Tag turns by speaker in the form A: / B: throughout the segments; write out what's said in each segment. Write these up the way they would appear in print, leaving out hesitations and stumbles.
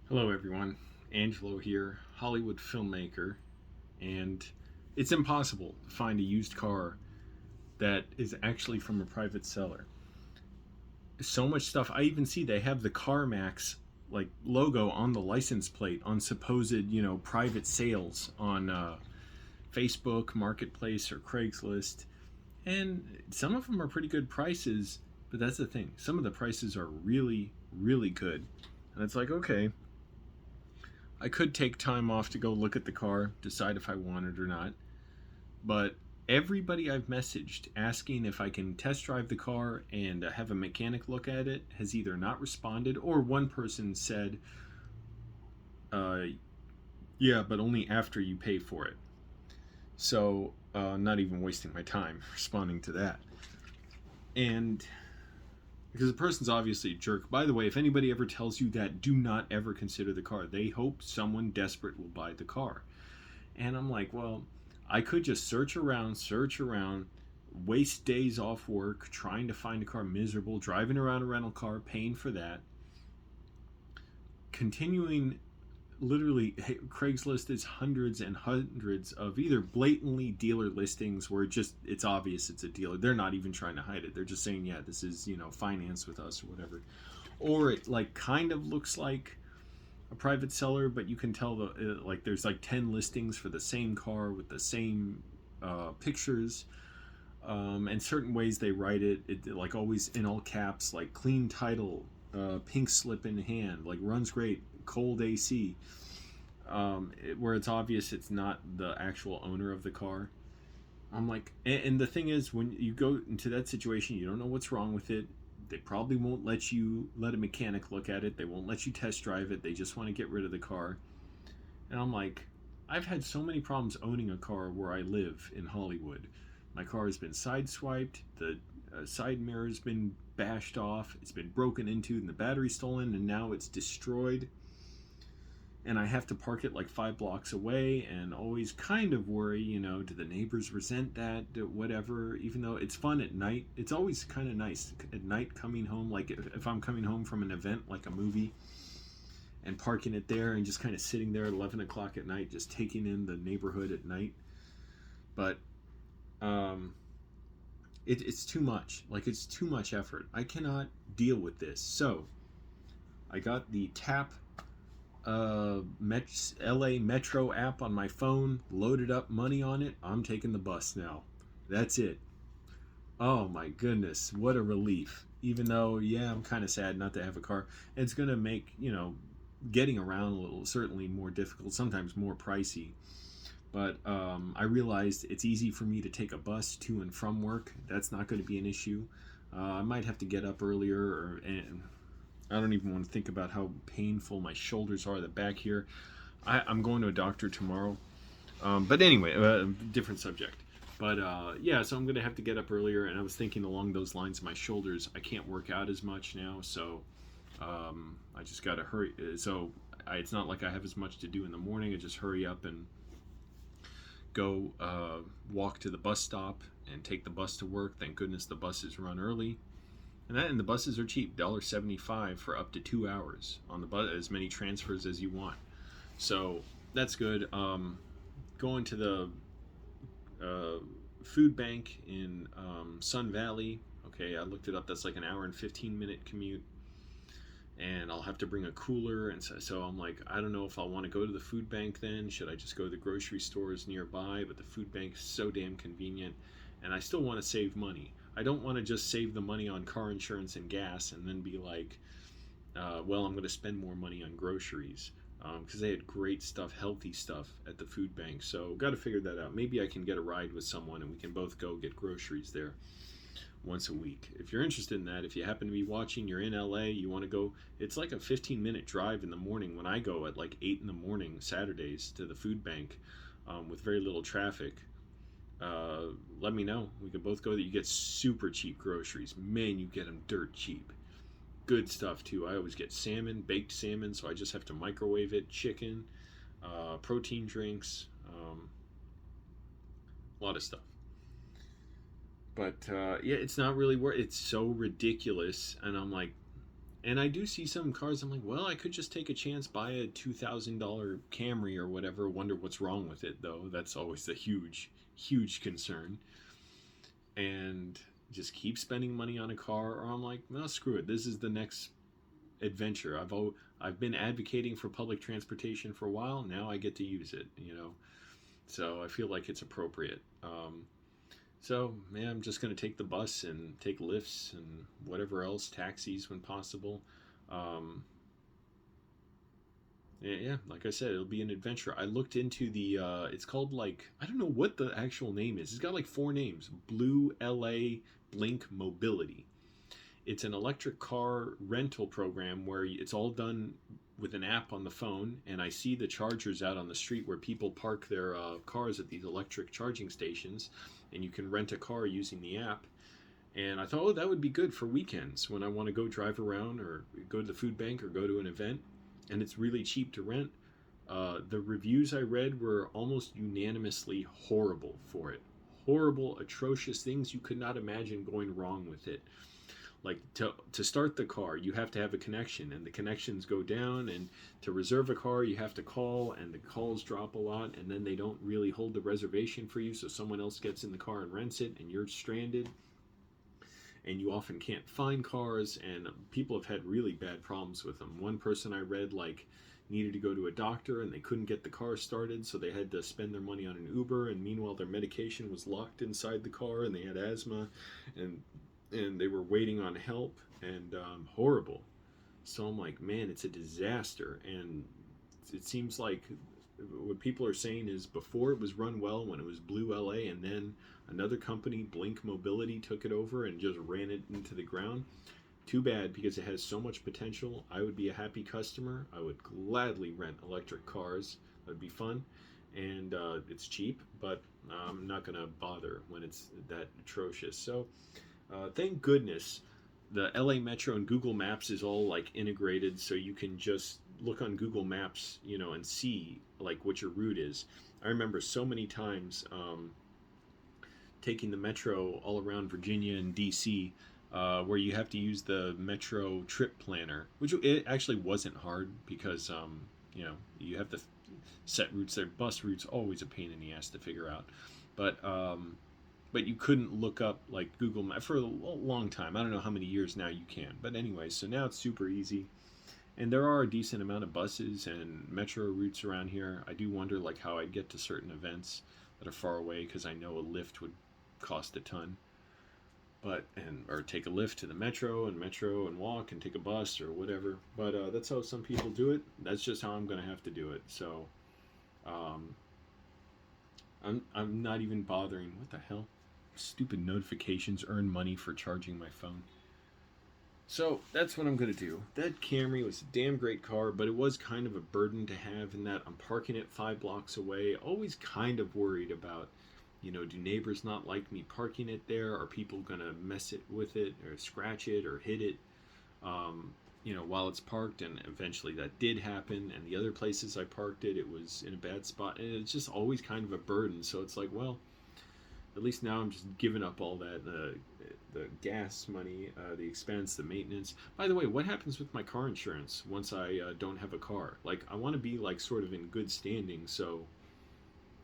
A: Hello, everyone. Angelo here, Hollywood filmmaker, and it's impossible to find a used car that is actually from a private seller. So much stuff. I even see they have the CarMax like logo on the license plate on supposed private sales on Facebook Marketplace or Craigslist, and some of them are pretty good prices. But that's the thing. Some of the prices are really, really good, and it's like, okay, I could take time off to go look at the car, decide if I want it or not. But everybody I've messaged asking if I can test drive the car and have a mechanic look at it has either not responded, or one person said, uh, yeah, but only after you pay for it. So, not even wasting my time responding to that. And because the person's obviously a jerk. By the way, if anybody ever tells you that, do not ever consider the car. They hope someone desperate will buy the car. And I'm like, well, I could just search around, waste days off work trying to find a car, miserable, driving around a rental car, paying for that, continuing. Literally, Craigslist is hundreds and hundreds of either blatantly dealer listings where it's obvious it's a dealer. They're not even trying to hide it. They're just saying, yeah, this is, finance with us or whatever. Or it like kind of looks like a private seller, but you can tell like there's like 10 listings for the same car with the same pictures, and certain ways they write it like always in all caps, like clean title, pink slip in hand, like runs great, cold AC, where it's obvious it's not the actual owner of the car. I'm like, and the thing is, when you go into that situation, you don't know what's wrong with it. They probably won't let a mechanic look at it. They won't let you test drive it. They just want to get rid of the car. And I'm like, I've had so many problems owning a car where I live in Hollywood. My car has been sideswiped. The side mirror's been bashed off. It's been broken into, and the battery stolen, and now it's destroyed. And I have to park it like 5 blocks away, and always kind of worry, do the neighbors resent that, whatever, even though it's fun at night. It's always kind of nice at night coming home, like if I'm coming home from an event like a movie and parking it there and just kind of sitting there at 11 o'clock at night, just taking in the neighborhood at night. But um, it's too much. Like, it's too much effort. I cannot deal with this. So I got the Tap LA Metro app on my phone, loaded up money on it. I'm taking the bus now. That's it. Oh my goodness, what a relief. Even though, yeah, I'm kind of sad not to have a car. It's going to make, getting around a little, certainly more difficult, sometimes more pricey. But I realized it's easy for me to take a bus to and from work. That's not going to be an issue. I might have to get up earlier, and I don't even want to think about how painful my shoulders are. The back here. I'm going to a doctor tomorrow. But anyway, different subject. But yeah, so I'm going to have to get up earlier, and I was thinking along those lines. My shoulders, I can't work out as much now, so I just got to hurry. So it's not like I have as much to do in the morning. I just hurry up and go walk to the bus stop and take the bus to work. Thank goodness the buses run early. And the buses are cheap, $1.75 for up to 2 hours on the bus, as many transfers as you want. So that's good. Going to the food bank in Sun Valley. Okay, I looked it up. That's like an hour and 15-minute commute. And I'll have to bring a cooler. And so I'm like, I don't know if I'll want to go to the food bank then. Should I just go to the grocery stores nearby? But the food bank is so damn convenient. And I still want to save money. I don't want to just save the money on car insurance and gas and then be like, well, I'm going to spend more money on groceries. Because they had great stuff, healthy stuff at the food bank. So got to figure that out. Maybe I can get a ride with someone and we can both go get groceries there once a week. If you're interested in that, if you happen to be watching, you're in LA, you want to go, it's like a 15-minute drive in the morning when I go at like 8 in the morning Saturdays to the food bank, with very little traffic. Let me know. We could both go there. You get super cheap groceries. Man, you get them dirt cheap. Good stuff too. I always get salmon, baked salmon, so I just have to microwave it. Chicken, protein drinks, a lot of stuff. But yeah, it's not really worth. It's so ridiculous, and I'm like, And I do see some cars, I'm like, well, I could just take a chance, buy a $2,000 Camry or whatever, wonder what's wrong with it, though. That's always the huge concern. And just keep spending money on a car, or I'm like, no, screw it. This is the next adventure. I've been advocating for public transportation for a while. Now I get to use it, So I feel like it's appropriate. So, man, I'm just going to take the bus and take lifts and whatever else, taxis when possible. Yeah, like I said, it'll be an adventure. I looked into it's called like, I don't know what the actual name is. It's got like 4 names. Blue LA Blink Mobility. It's an electric car rental program where it's all done with an app on the phone, and I see the chargers out on the street where people park their cars at these electric charging stations, and you can rent a car using the app. And I thought, oh, that would be good for weekends when I want to go drive around or go to the food bank or go to an event, and it's really cheap to rent. The reviews I read were almost unanimously horrible for it. Horrible, atrocious things you could not imagine going wrong with it. Like to start the car, you have to have a connection, and the connections go down, and to reserve a car, you have to call, and the calls drop a lot, and then they don't really hold the reservation for you, so someone else gets in the car and rents it, and you're stranded, and you often can't find cars, and people have had really bad problems with them. One person I read, needed to go to a doctor, and they couldn't get the car started, so they had to spend their money on an Uber, and meanwhile their medication was locked inside the car, and they had asthma, and they were waiting on help, and horrible. So I'm like, man, it's a disaster. And it seems like what people are saying is before it was run well when it was Blue LA, and then another company, Blink Mobility, took it over and just ran it into the ground. Too bad, because it has so much potential. I would be a happy customer. I would gladly rent electric cars. That would be fun. And it's cheap, but I'm not going to bother when it's that atrocious. So thank goodness the LA Metro and Google Maps is all integrated, so you can just look on Google Maps, and see what your route is. I remember so many times taking the Metro all around Virginia and DC, where you have to use the Metro trip planner, which it actually wasn't hard because you have to set routes there. Bus routes always a pain in the ass to figure out, but you couldn't look up Google Maps for a long time. I don't know how many years now you can. But anyway, so now it's super easy. And there are a decent amount of buses and metro routes around here. I do wonder how I'd get to certain events that are far away, because I know a lift would cost a ton. Or take a lift to the metro and walk and take a bus or whatever. But that's how some people do it. That's just how I'm going to have to do it. So I'm not even bothering. What the hell? Stupid notifications earn money for charging my phone. So that's what I'm going to do. That Camry was a damn great car, but it was kind of a burden to have in that I'm parking it 5 blocks away. Always kind of worried about, do neighbors not like me parking it there? Are people going to mess it with it or scratch it or hit it, while it's parked? And eventually that did happen. And the other places I parked it, it was in a bad spot. And it's just always kind of a burden. So it's like, well, at least now I'm just giving up all that, the gas money, the expense, the maintenance. By the way, what happens with my car insurance once I don't have a car? I want to be sort of in good standing, so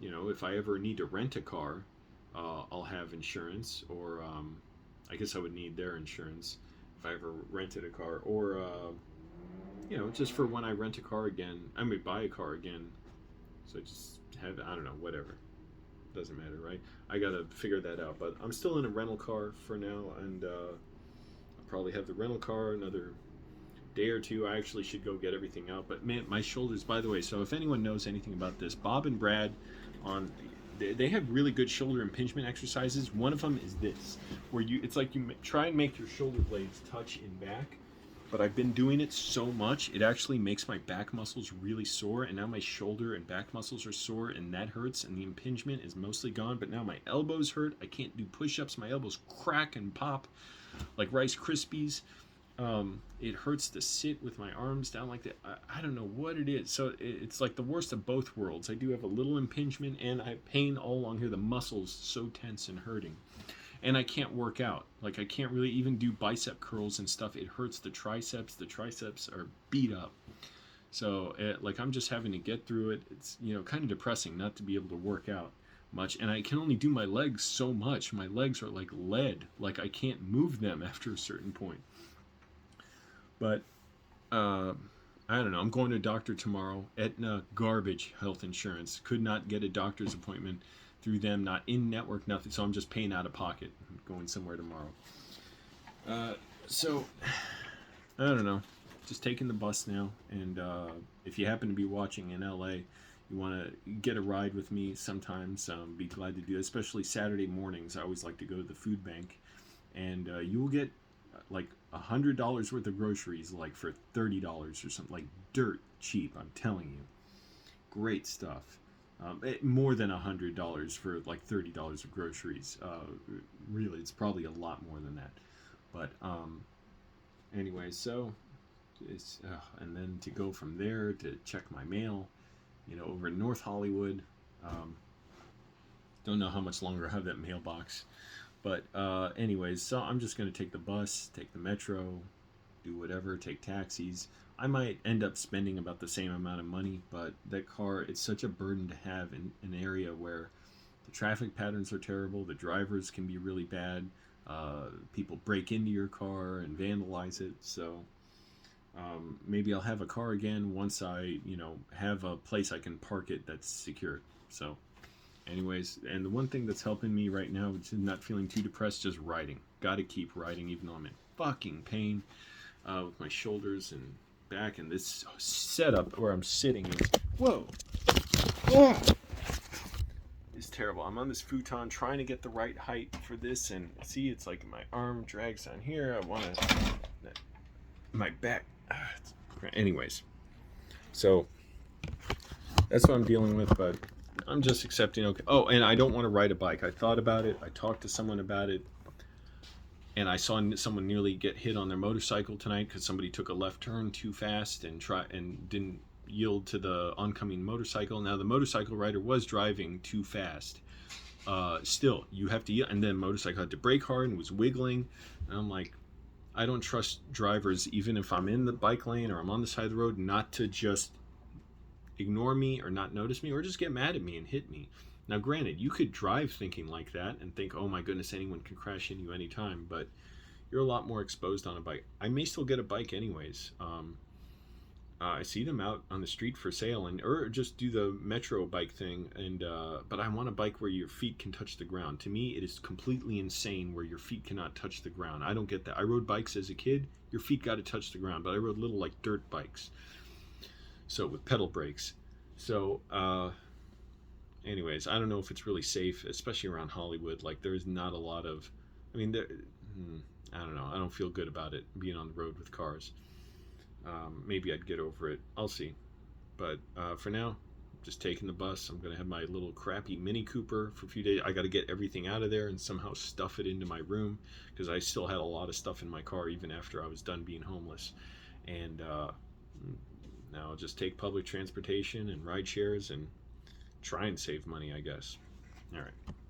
A: if I ever need to rent a car, I'll have insurance, or I guess I would need their insurance if I ever rented a car, or just for when I rent a car again, I may buy a car again, so I just have, I don't know, whatever. Doesn't matter, right? I gotta figure that out. But I'm still in a rental car for now, and I'll probably have the rental car another day or two. I actually should go get everything out. But man, my shoulders, by the way, so if anyone knows anything about this, Bob and Brad they have really good shoulder impingement exercises. One of them is this, where it's like you try and make your shoulder blades touch in back. But I've been doing it so much, it actually makes my back muscles really sore, and now my shoulder and back muscles are sore, and that hurts, and the impingement is mostly gone. But now my elbows hurt. I can't do push-ups. My elbows crack and pop like Rice Krispies. It hurts to sit with my arms down like that. I don't know what it is. So it's like the worst of both worlds. I do have a little impingement, and I have pain all along here. The muscles so tense and hurting. and I can't work out. Like, I can't really even do bicep curls and stuff. It hurts the triceps. The triceps are beat up. So, like, I'm just having to get through it. It's, kind of depressing not to be able to work out much. And I can only do my legs so much. My legs are like lead. Like, I can't move them after a certain point. But, I don't know. I'm going to a doctor tomorrow. Aetna, garbage health insurance. Could not get a doctor's appointment through them. Not in network, nothing. So I'm just paying out of pocket. I'm going somewhere tomorrow. So, I don't know. Just taking the bus now. And if you happen to be watching in LA, you want to get a ride with me sometimes, be glad to do it. Especially Saturday mornings. I always like to go to the food bank. And you will get like $100 worth of groceries, like for $30 or something, like dirt cheap. I'm telling you, great stuff. More than $100 for like $30 of groceries. Really, it's probably a lot more than that. But anyway, so it's and then to go from there to check my mail, over in North Hollywood. Don't know how much longer I have that mailbox. But anyways, so I'm just going to take the bus, take the metro, do whatever, take taxis. I might end up spending about the same amount of money, but that car, it's such a burden to have in an area where the traffic patterns are terrible, the drivers can be really bad, people break into your car and vandalize it. So maybe I'll have a car again once I, have a place I can park it that's secure. So anyways, and the one thing that's helping me right now, which is not feeling too depressed, just riding. Gotta keep riding, even though I'm in fucking pain with my shoulders and back. And this setup where I'm sitting is, whoa, is terrible. I'm on this futon trying to get the right height for this, and see, it's like my arm drags down here. I want to, my back. Anyways, so that's what I'm dealing with, but I'm just accepting. Okay. Oh, and I don't want to ride a bike. I thought about it. I talked to someone about it, and I saw someone nearly get hit on their motorcycle tonight because somebody took a left turn too fast and didn't yield to the oncoming motorcycle. Now the motorcycle rider was driving too fast. Still, you have to yield, and then motorcycle had to brake hard and was wiggling. And I'm like, I don't trust drivers, even if I'm in the bike lane or I'm on the side of the road, not to just ignore me or not notice me or just get mad at me and hit me. Now granted, you could drive thinking like that and think, oh my goodness, anyone can crash into you anytime, but you're a lot more exposed on a bike. I may still get a bike anyways. I see them out on the street for sale, or just do the metro bike thing, and but I want a bike where your feet can touch the ground. To me, it is completely insane where your feet cannot touch the ground. I don't get that. I rode bikes as a kid, your feet got to touch the ground, but I rode little like dirt bikes, so with pedal brakes. So anyways, I don't know if it's really safe, especially around Hollywood. Like, there's not a lot of, I mean, I don't know, I don't feel good about it being on the road with cars. Maybe I'd get over it. I'll see. But for now, just taking the bus. I'm going to have my little crappy Mini Cooper for a few days. I got to get everything out of there and somehow stuff it into my room, because I still had a lot of stuff in my car even after I was done being homeless. And now I'll just take public transportation and ride shares and try and save money, I guess. All right.